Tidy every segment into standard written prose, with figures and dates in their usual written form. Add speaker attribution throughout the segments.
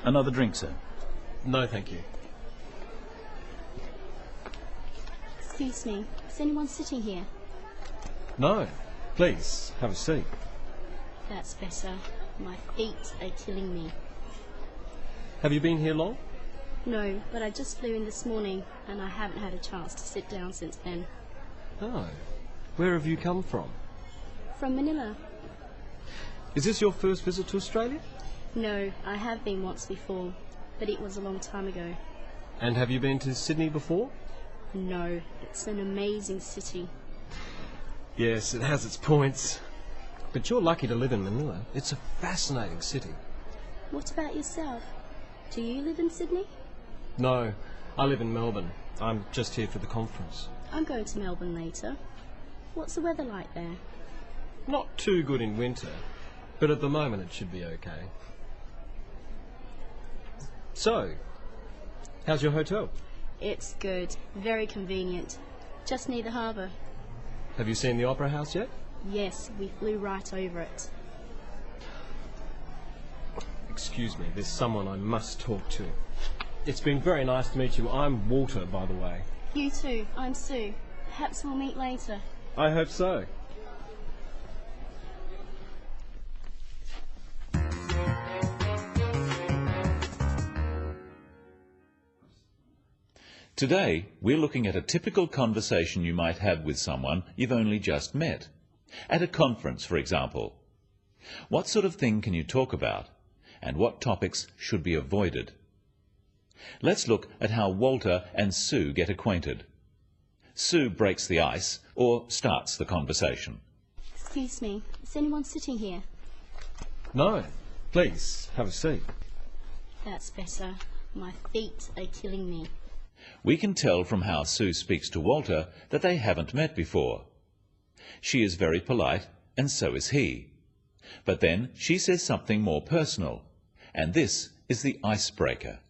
Speaker 1: Another drink, sir?
Speaker 2: No, thank you.
Speaker 3: Excuse me, is anyone sitting here?
Speaker 2: No. Please, have a seat.
Speaker 3: That's better. My feet are killing me.
Speaker 2: Have you been here long?
Speaker 3: No, but I just flew in this morning and I haven't had a chance to sit down since then.
Speaker 2: Oh. Where have you come from?
Speaker 3: From Manila?
Speaker 2: Is this your first visit to Australia?
Speaker 3: No, I have been once before, but it was a long time ago.
Speaker 2: And have you been to Sydney before?
Speaker 3: No, it's an amazing city.
Speaker 2: Yes, it has its points. But you're lucky to live in Manila. It's a fascinating city.
Speaker 3: What about yourself? Do you live in Sydney?
Speaker 2: No, I live in Melbourne. I'm just here for the conference.
Speaker 3: I'm going to Melbourne later. What's the weather like there?
Speaker 2: Not too good in winter, but at the moment it should be okay. So, how's your hotel?
Speaker 3: It's good, very convenient. Just near the harbour.
Speaker 2: Have you seen the Opera House yet?
Speaker 3: Yes, we flew right over it.
Speaker 2: Excuse me, there's someone I must talk to. It's been very nice to meet you. I'm Walter, by the way.
Speaker 3: You too, I'm Sue. Perhaps we'll meet later.
Speaker 2: I hope so.
Speaker 1: Today, we're looking at a typical conversation you might have with someone you've only just met. At a conference, for example. What sort of thing can you talk about? And what topics should be avoided? Let's look at how Walter and Sue get acquainted. Sue breaks the ice, or starts the conversation.
Speaker 3: Excuse me, is anyone sitting here?
Speaker 2: No. Please, have a seat.
Speaker 3: That's better. My feet are killing me.
Speaker 1: We can tell from how Sue speaks to Walter that they haven't met before. She is very polite, and so is he. But then she says something more personal, and this is the icebreaker.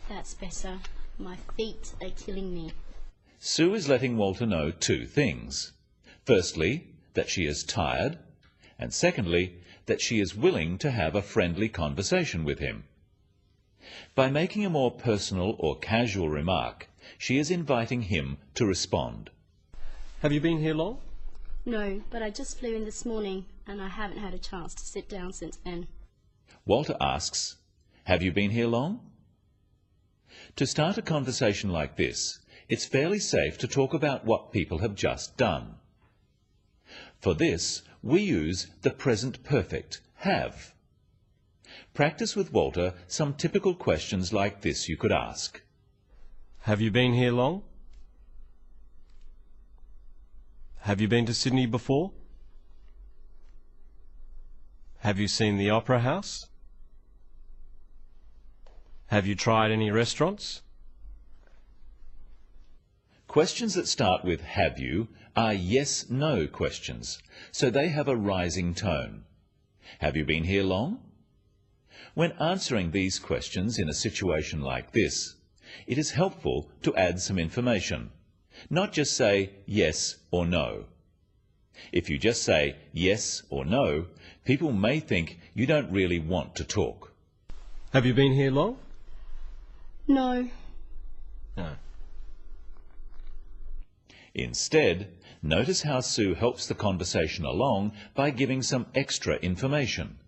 Speaker 3: That's better. My feet are killing me.
Speaker 1: Sue is letting Walter know two things. Firstly, that she is tired, and secondly, that she is willing to have a friendly conversation with him. By making a more personal or casual remark, she is inviting him to respond.
Speaker 2: Have you been here long?
Speaker 3: No, but I just flew in this morning and I haven't had a chance to sit down since then.
Speaker 1: Walter asks, "Have you been here long?" To start a conversation like this, it's fairly safe to talk about what people have just done. For this, we use the present perfect, have. Practice with Walter some typical questions like this you could ask.
Speaker 2: Have you been here long? Have you been to Sydney before? Have you seen the Opera House? Have you tried any restaurants?
Speaker 1: Questions that start with "have you" are yes-no questions, so they have a rising tone. Have you been here long? When answering these questions in a situation like this, it is helpful to add some information, not just say yes or no. If you just say yes or no, people may think you don't really want to talk.
Speaker 2: Have you been here long?
Speaker 3: No.
Speaker 2: No.
Speaker 1: Instead, notice how Sue helps the conversation along by giving some extra information.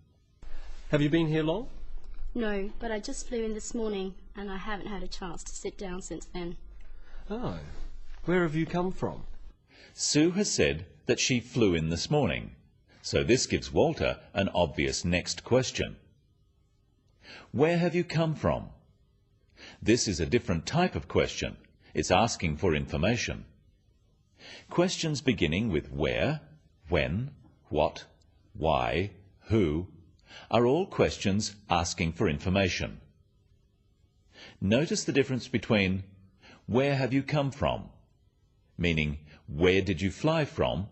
Speaker 2: Have you been here long?
Speaker 3: No, but I just flew in this morning and I haven't had a chance to sit down since then.
Speaker 2: Oh. Where have you come from?
Speaker 1: Sue has said that she flew in this morning, so this gives Walter an obvious next question. Where have you come from? This is a different type of question. It's asking for information. Questions beginning with where, when, what, why, who, are all questions asking for information. Notice the difference between where have you come from, meaning where did you fly from,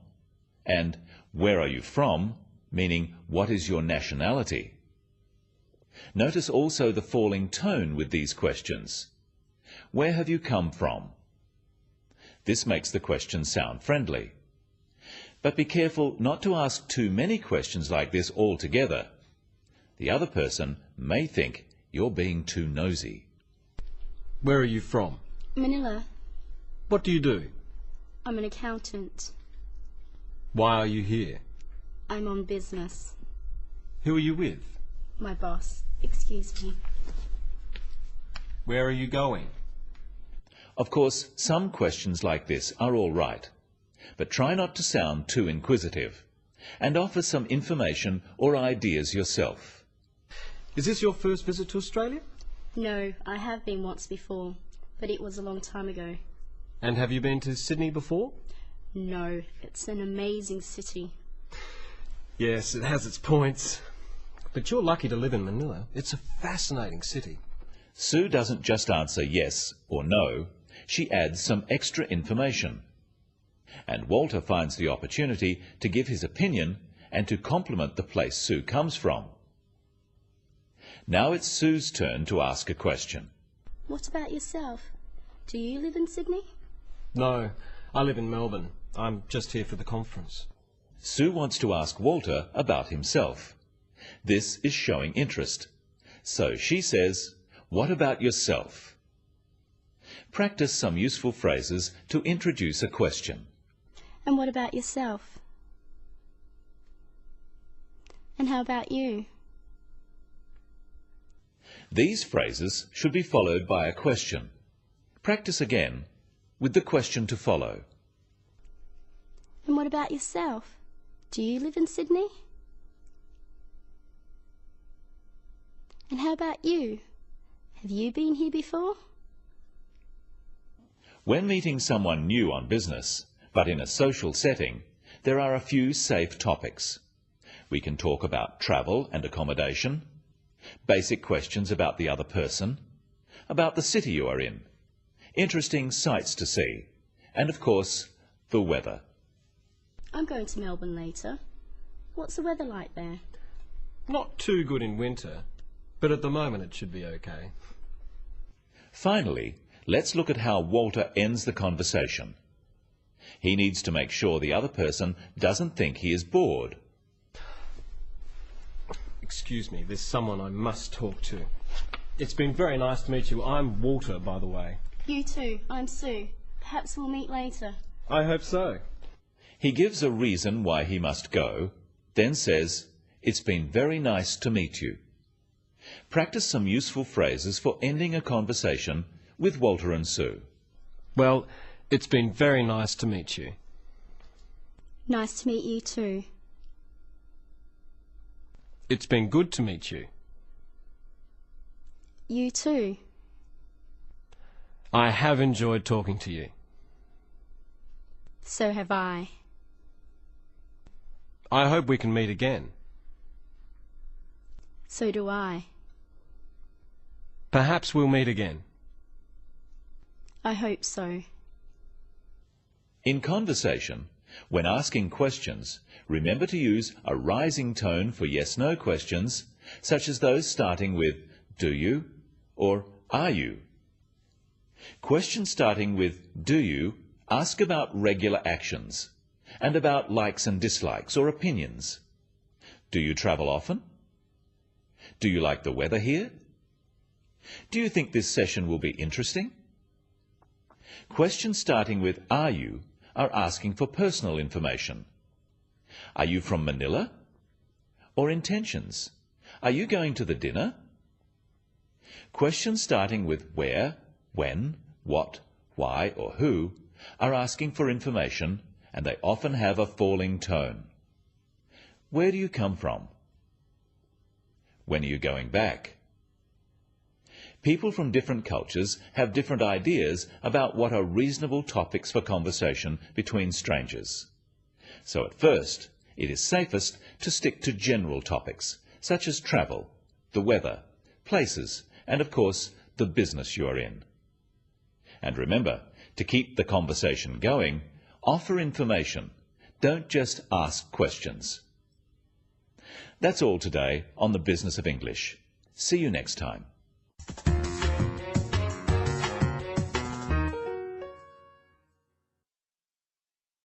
Speaker 1: and where are you from, meaning what is your nationality. Notice also the falling tone with these questions. Where have you come from? This makes the question sound friendly. But be careful not to ask too many questions like this altogether. The other person may think You're being too nosy.
Speaker 2: Where are you from?
Speaker 3: Manila.
Speaker 2: What do you do?
Speaker 3: I'm an accountant.
Speaker 2: Why are you here?
Speaker 3: I'm on business.
Speaker 2: Who are you with?
Speaker 3: My boss. Excuse me.
Speaker 2: Where are you going?
Speaker 1: Of course, some questions like this are all right, but try not to sound too inquisitive, and offer some information or ideas yourself.
Speaker 2: Is this your first visit to Australia?
Speaker 3: No, I have been once before, but it was a long time ago.
Speaker 2: And have you been to Sydney before?
Speaker 3: No, it's an amazing city.
Speaker 2: Yes, it has its points. But you're lucky to live in Manila. It's a fascinating city.
Speaker 1: Sue doesn't just answer yes or no, she adds some extra information. And Walter finds the opportunity to give his opinion and to compliment the place Sue comes from. Now it's Sue's turn to ask a question.
Speaker 3: What about yourself? Do you live in Sydney?
Speaker 2: No, I live in Melbourne. I'm just here for the conference.
Speaker 1: Sue wants to ask Walter about himself. This is showing interest. So she says, "What about yourself?" Practice some useful phrases to introduce a question.
Speaker 3: And what about yourself? And how about you?
Speaker 1: These phrases should be followed by a question. Practice again with the question to follow.
Speaker 3: And what about yourself? Do you live in Sydney? And how about you? Have you been here before?
Speaker 1: When meeting someone new on business, but in a social setting, there are a few safe topics. We can talk about travel and accommodation, basic questions about the other person, about the city you are in, interesting sights to see, and of course, the weather.
Speaker 3: I'm going to Melbourne later. What's the weather like there?
Speaker 2: Not too good in winter, but at the moment it should be okay.
Speaker 1: Finally, let's look at how Walter ends the conversation. He needs to make sure the other person doesn't think he is bored.
Speaker 2: Excuse me, there's someone I must talk to. It's been very nice to meet you. I'm Walter, by the way.
Speaker 3: You too. I'm Sue. Perhaps we'll meet later.
Speaker 2: I hope so.
Speaker 1: He gives a reason why he must go, then says, "It's been very nice to meet you." Practice some useful phrases for ending a conversation with Walter and Sue.
Speaker 2: Well, it's been very nice to meet you.
Speaker 3: Nice to meet you too.
Speaker 2: It's been good to meet you.
Speaker 3: You too.
Speaker 2: I have enjoyed talking to you.
Speaker 3: So have I.
Speaker 2: I hope we can meet again.
Speaker 3: So do I.
Speaker 2: Perhaps we'll meet again.
Speaker 3: I hope so.
Speaker 1: In conversation, when asking questions, remember to use a rising tone for yes-no questions, such as those starting with "Do you?" or "Are you?" Questions starting with "Do you?" ask about regular actions and about likes and dislikes or opinions. Do you travel often? Do you like the weather here? Do you think this session will be interesting? Questions starting with "Are you?" are asking for personal information. Are you from Manila? Or intentions? Are you going to the dinner? Questions starting with where, when, what, why, or who are asking for information, and they often have a falling tone. Where do you come from? When are you going back? People from different cultures have different ideas about what are reasonable topics for conversation between strangers. So at first, it is safest to stick to general topics, such as travel, the weather, places, and of course, the business you are in. And remember, to keep the conversation going, offer information. Don't just ask questions. That's all today on The Business of English. See you next time.